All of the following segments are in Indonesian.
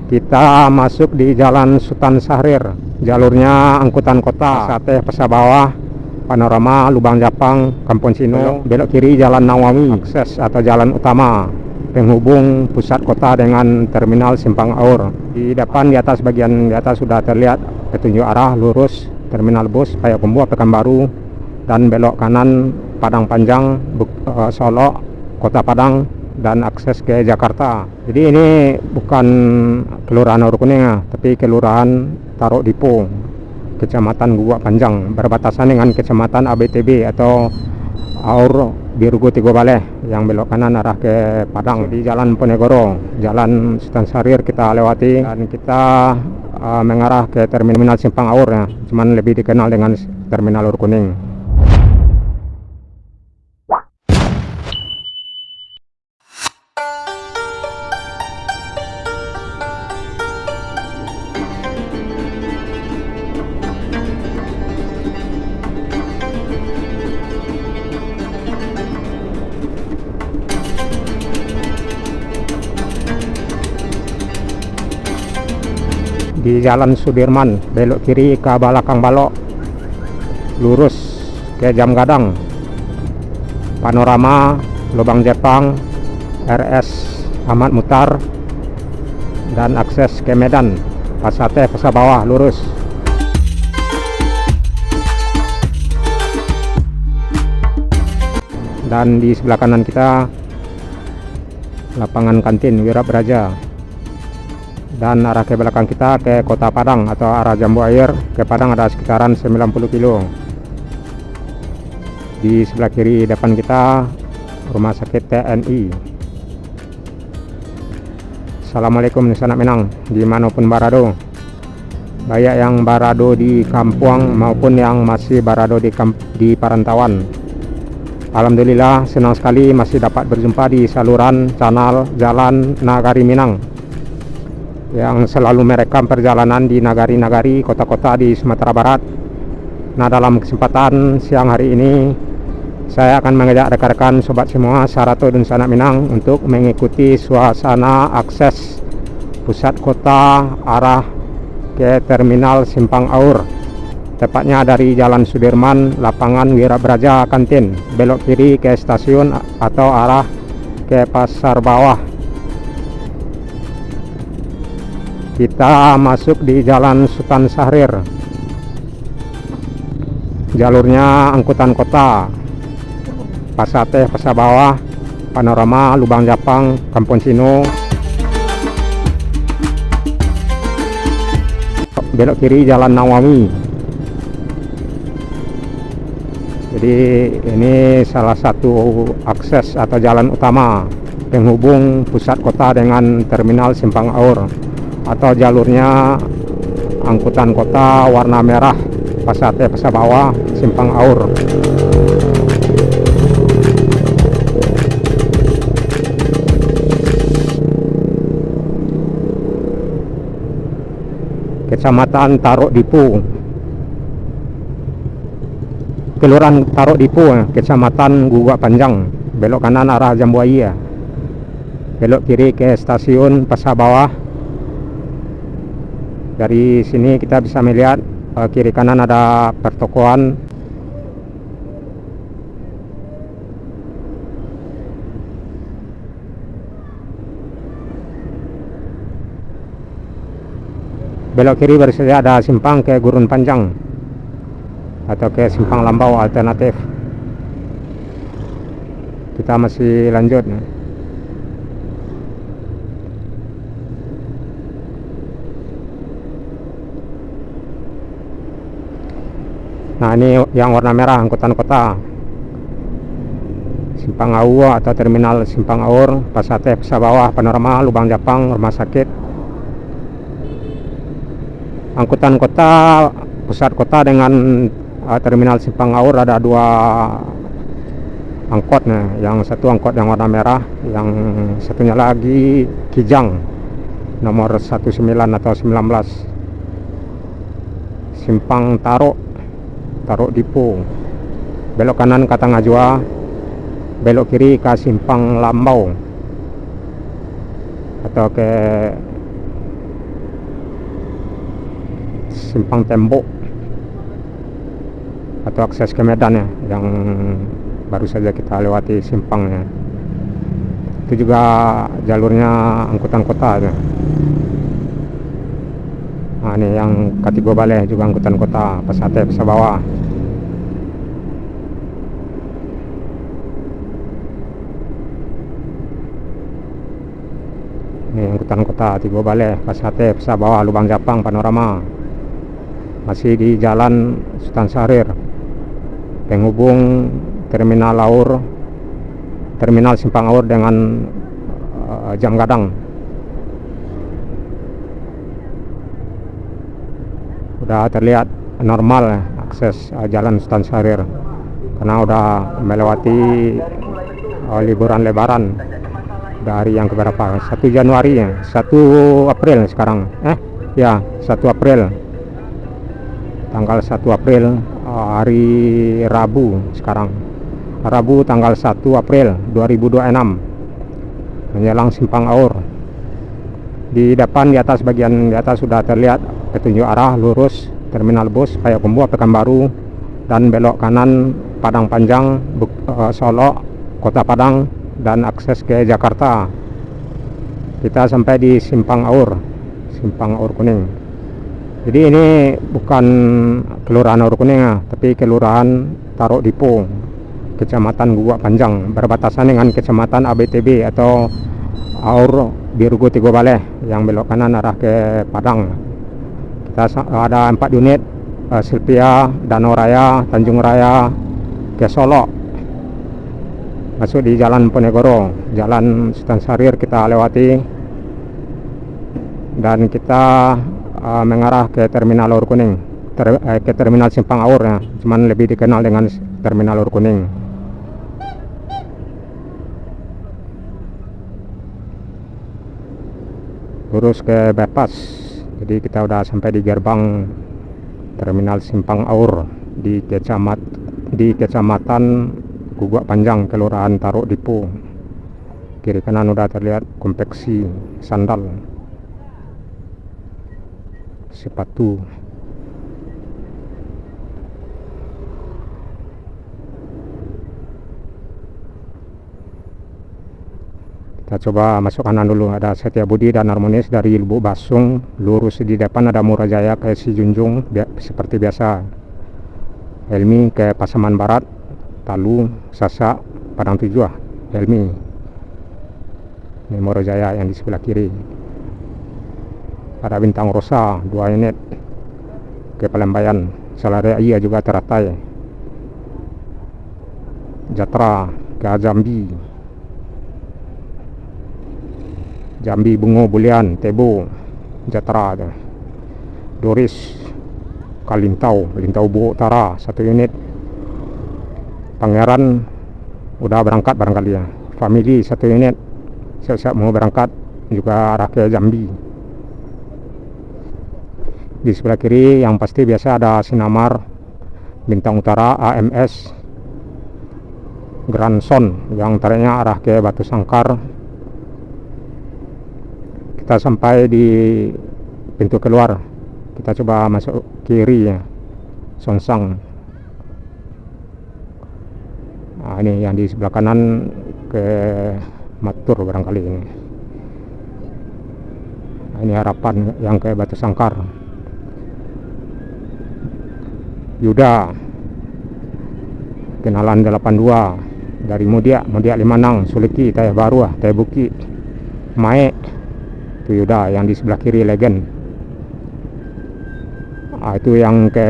Kita masuk di Jalan Sultan Syahrir, jalurnya angkutan kota, Sate Pasar Bawah, Panorama, Lubang Japang, Kampung Sino, belok kiri Jalan Nawawi, akses atau jalan utama penghubung pusat kota dengan terminal Simpang Aur. Di depan, di atas, bagian di atas sudah terlihat petunjuk arah lurus terminal bus Payakumbuh Pekanbaru, dan belok kanan Padang Panjang, Solo, Kota Padang, dan akses ke Jakarta. Jadi ini bukan Kelurahan Aur Kuning, tapi Kelurahan Tarok Dipo, Kecamatan Guguk Panjang, berbatasan dengan Kecamatan ABTB atau Aur Birugo Tigo Baleh, yang belok kanan arah ke Padang. Di Jalan Ponegoro, Jalan Sultan Syahrir kita lewati, dan kita mengarah ke Terminal Simpang Aur, ya, cuman lebih dikenal dengan Terminal Aur Kuning. Di Jalan Sudirman, belok kiri ke Balakang Balok, lurus ke Jam Gadang, Panorama, Lubang Jepang, RS Ahmad Mutar, dan akses ke Medan, Pasate Pasar Bawah, lurus. Dan di sebelah kanan kita lapangan kantin Wirabraja, dan arah ke belakang kita ke Kota Padang atau arah Jambu Air ke Padang ada sekitaran 90 kilo. Di sebelah kiri depan kita Rumah Sakit TNI. Assalamualaikum Nusa Minang, dimanapun barado, baik yang barado di kampung maupun yang masih barado di perantauan. Alhamdulillah, senang sekali masih dapat berjumpa di saluran channel Jalan Nagari Minang, yang selalu merekam perjalanan di nagari-nagari kota-kota di Sumatera Barat. Nah, dalam kesempatan siang hari ini saya akan mengajak rekan-rekan sobat semua Sarato dan Sanak Minang untuk mengikuti suasana akses pusat kota arah ke Terminal Simpang Aur, tepatnya dari Jalan Sudirman, Lapangan Wirabraja Kantin, belok kiri ke stasiun atau arah ke Pasar Bawah. Kita masuk di Jalan Sultan Syahrir, jalurnya angkutan kota, Pasate Pasar Bawah, Panorama, Lubang Japang, Kampung Sino, belok kiri Jalan Nawawi. Jadi ini salah satu akses atau jalan utama penghubung pusat kota dengan terminal Simpang Aur, atau jalurnya angkutan kota warna merah, Pasate Pasar Bawah, Simpang Aur. Kecamatan Tarok Dipo, Kelurahan Tarok Dipo, Kecamatan Guguk Panjang, belok kanan arah Jambu Air, belok kiri ke stasiun Pasar Bawah. Dari sini kita bisa melihat kiri kanan ada pertokoan. Belok kiri baru saja ada simpang ke Gurun Panjang atau ke Simpang Lambau alternatif. Kita masih lanjut. Nah, ini yang warna merah angkutan kota, Simpang Aur atau Terminal Simpang Aur, Pasate Pasar Bawah, Panorama, Lubang Japang, Rumah Sakit. Angkutan kota, pusat kota dengan Terminal Simpang Aur ada dua angkot, yang satu angkot yang warna merah, yang satunya lagi Kijang nomor 19 atau 19, Simpang Tarok Dipo, belok kanan ke Tangajua, belok kiri ke Simpang Lambau atau ke simpang tembok atau akses ke Medan ya, yang baru saja kita lewati simpangnya. Itu juga jalurnya angkutan kota ya. Nah, ini yang K3 Baleh juga angkutan kota, Pasate Pesabawa. Ini angkutan kota Tigo Baleh, Pasate Pesabawa, Lubang Japang, Panorama. Masih di Jalan Sultan Syahrir, penghubung Terminal Simpang Aur dengan Jam Gadang. Udah terlihat normal akses Jalan Sultan Syahrir karena udah melewati liburan Lebaran. Udah hari yang keberapa? 1 Januari ya, 1 April sekarang. Ya, 1 April. Tanggal 1 April, hari Rabu sekarang. Rabu tanggal 1 April 2026, menjelang Simpang Aur. Di depan, di atas, bagian di atas sudah terlihat petunjuk arah lurus Terminal Bus Payakumbuh Pekanbaru, dan belok kanan Padang Panjang, Solo, Kota Padang, dan akses ke Jakarta. Kita sampai di Simpang Aur Kuning. Jadi ini bukan Kelurahan Aur Kuning ya, tapi Kelurahan Tarok Dipo, Kecamatan Guguk Panjang, berbatasan dengan Kecamatan ABTB atau Aur Birgo Tigo Baleh yang belok kanan arah ke Padang. Kita ada 4 unit Silvia, Danau Raya, Tanjung Raya ke Solo. Masuk di Jalan Ponegoro, Jalan Sultan Syahrir kita lewati, dan kita mengarah ke Terminal Aur Kuning, ke Terminal Simpang Aur ya, cuman lebih dikenal dengan Terminal Aur Kuning. Lurus ke bypass. Jadi kita udah sampai di gerbang Terminal Simpang Aur di Kecamatan Guguk Panjang, Kelurahan Tarok Dipo. Kiri kanan udah terlihat konveksi sandal, sepatu. Kita coba masuk kanan dulu. Ada Setiabudi dan Harmonis dari Lubuk Basung. Lurus di depan ada Murajaya ke Sijunjung seperti biasa. Helmi ke Pasaman Barat, Talu, Sasak, Padang Tujuh, Helmi. Ini Murajaya yang di sebelah kiri. Ada Bintang Rosa 2 unit ke Palembayan. Salaria juga teratai. Jatra ke Jambi Bungo Bulian, Tebo, Jatra. Doris Kalintau Buo Utara 1 unit. Pangeran udah berangkat barangkali ya. Family 1 unit siap-siap mau berangkat juga arah ke Jambi. Di sebelah kiri yang pasti biasa ada Sinamar, Bintang Utara, AMS, Grandson yang tariknya arah ke Batu Sangkar. Kita sampai di pintu keluar. Kita coba masuk kiri ya, Sonsang. Nah, ini yang di sebelah kanan ke Matur barangkali ini. Nah, ini Harapan yang ke Batu Sangkar. Yuda Kenalan 82 dari Mudia Limanang, Suliki, Teh Baru, Teh Buki, Mae. Itu Yuda yang di sebelah kiri Legend. Itu yang ke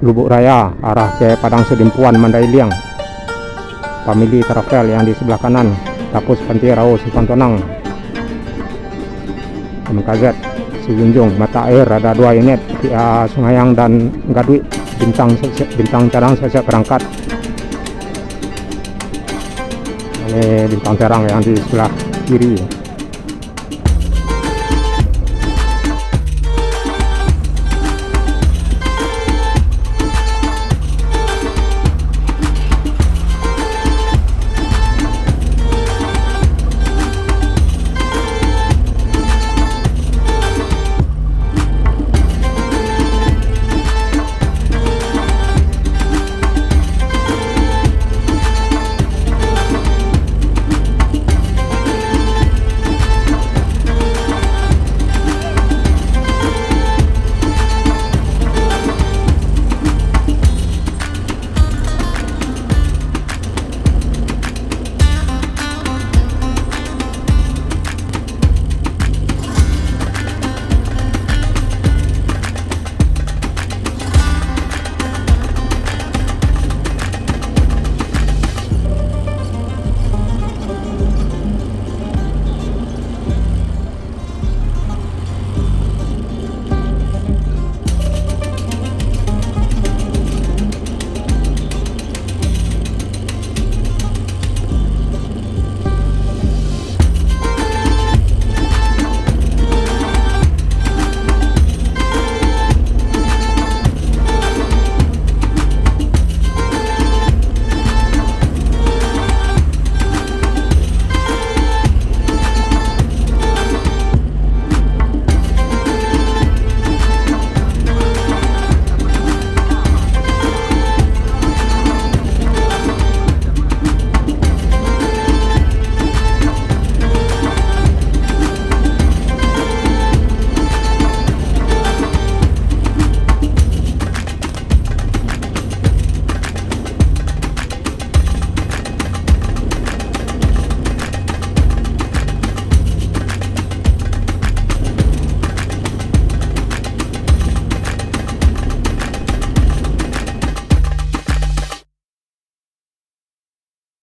Lubuk Raya arah ke Padang Sedimpuan, Mandailiang. Family Travel yang di sebelah kanan, Tapus Pantirau, Sipantonang, MKZ Sijunjung. Mata Air ada 2 unit via Sungayang dan Gadwi. Bintang Carang siap berangkat. Ini Bintang Carang yang di sebelah kiri.